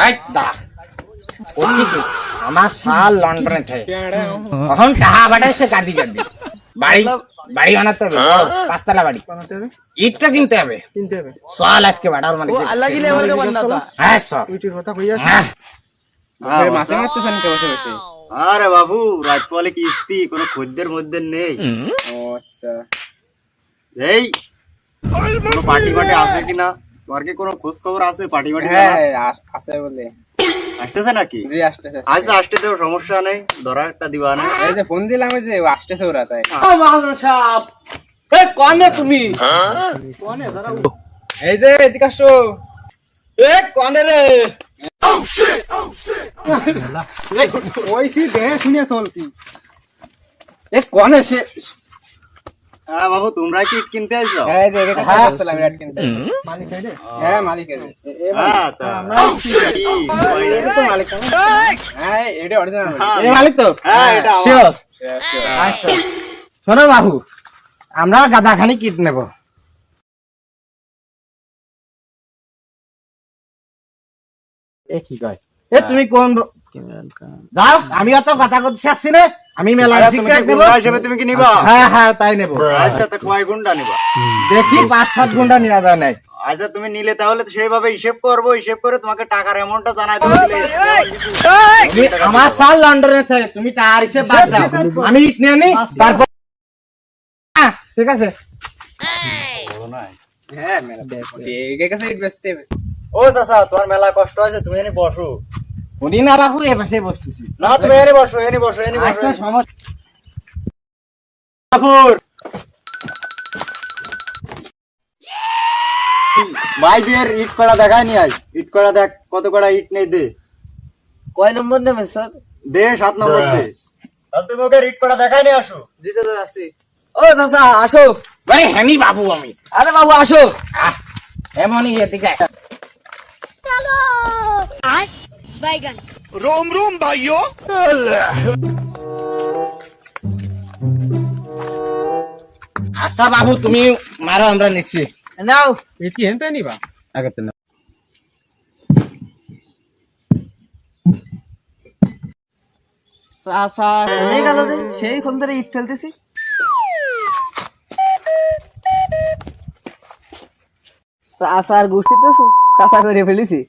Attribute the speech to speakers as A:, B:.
A: এই দা ওই কি আমার সাল লন্ডনে থাকে এখন টাকা বাড়াইছে গাদি গাদি বাড়ি বাড়ি বানাতে হবে পাঁচতলা বাড়ি ইটটা কিনতে হবে সাল আজকে বাড়ার মানে
B: अलग ही लेवल का बंदा था
A: হ্যাঁ সব
B: মাসে মারতেছেন কে বসে বসে
C: আরে বাবু রাজপালে কিস্তি কোনো খদ্দের মধ্যে নেই।
B: ও আচ্ছা
C: এই কোনো পার্টি মাটি আছে কিনা তোমার কি কোনো খোঁজ খবর আছে? পার্টি মাটি
B: হ্যাঁ আছে বলে
C: আসতেছে নাকি?
B: জি আসতেছে
C: আচ্ছা আসতে তো সমস্যা নেই, ধরা একটা দিবা না।
B: এই যে ফোন দিলাম ওই যে ও আসতেছে ওরা তাই
C: কনে তুমি
B: এই যে এদিকে আসো
C: কনে রে
B: ওইসি দেহে শুনে চলতি
C: কনে সে? হ্যাঁ বাবু তোমরা কি ইট কিনতে আইছো?
B: হ্যাঁ এই যে এটা কথা বলছিলাম রেট কিনতে মালিক এই রে হ্যাঁ মালিক এই যে
C: হ্যাঁ তা
B: এটা তো মালিক হ্যাঁ এটা অরিজিনাল
A: এই মালিক তো
C: হ্যাঁ এটা
A: শিওর শোনো বাবু আমরা গাদাখানি কিট নেব এ কি কয় এ তুমি কোন যাও আমি অত কথা করতে আসছি না আমি মেলা সিক্রেট নেব
C: হিসেবে তুমি কি নিবা?
A: হ্যাঁ হ্যাঁ তাই নেব
C: আচ্ছা তা কয় গুন্ডা নিবা?
A: দেখি 5-7 ঘন্টা নেওয়া যায় নাই
C: আচ্ছা তুমি নিলে তাহলে তো সেইভাবে হিসেব করবো, হিসেব করে তোমাকে টাকার অ্যামাউন্টটা জানাই দেবো।
A: আমার সাল লন্ডনে থাকে তুমি টাকার হিসেব বাদ দাও আমি ইট নিয়ে নি তারপর হ্যাঁ, ঠিক আছে
B: হ্যাঁ মেলা ঠিক আছে ইট বেচতে হবে
C: ও চাচা তোমার মেলা কষ্ট আছে, তুমি এনে বসো।
A: উনি না বাবু এ পাশে বসতেছি
C: না তুমি এনে বসো, এনে বসো, এনে বসো।
A: আচ্ছা সমস্যা
C: কাপুর ভাই বিয়ের ইট কড়া দেখায় নি আজ, ইট কড়া দেখ কত কড়া ইট নেই দে।
B: কয় নম্বর নেবেন স্যার
C: দে 7 নম্বর দে। তাহলে তুমি ওকে ইট কড়া দেখায় নি আসো।
B: জি স্যার আসছি ও চাচা আসো
A: আরে হ্যানি বাবু আমি
B: আরে বাবু আসো
A: এমনই এদিকে
D: चलो आज बैगन
A: আচ্ছা বাবু তুমি মারো আমরা নিচ্ছি
B: নাও এটি হেনতে নিবা
A: আগে তো
B: চাচা কোনে গেল রে সেই কোন ধরে ইট ফেলতেছি চাচার গোষ্ঠী তো কাঁচা করে ফেলেছি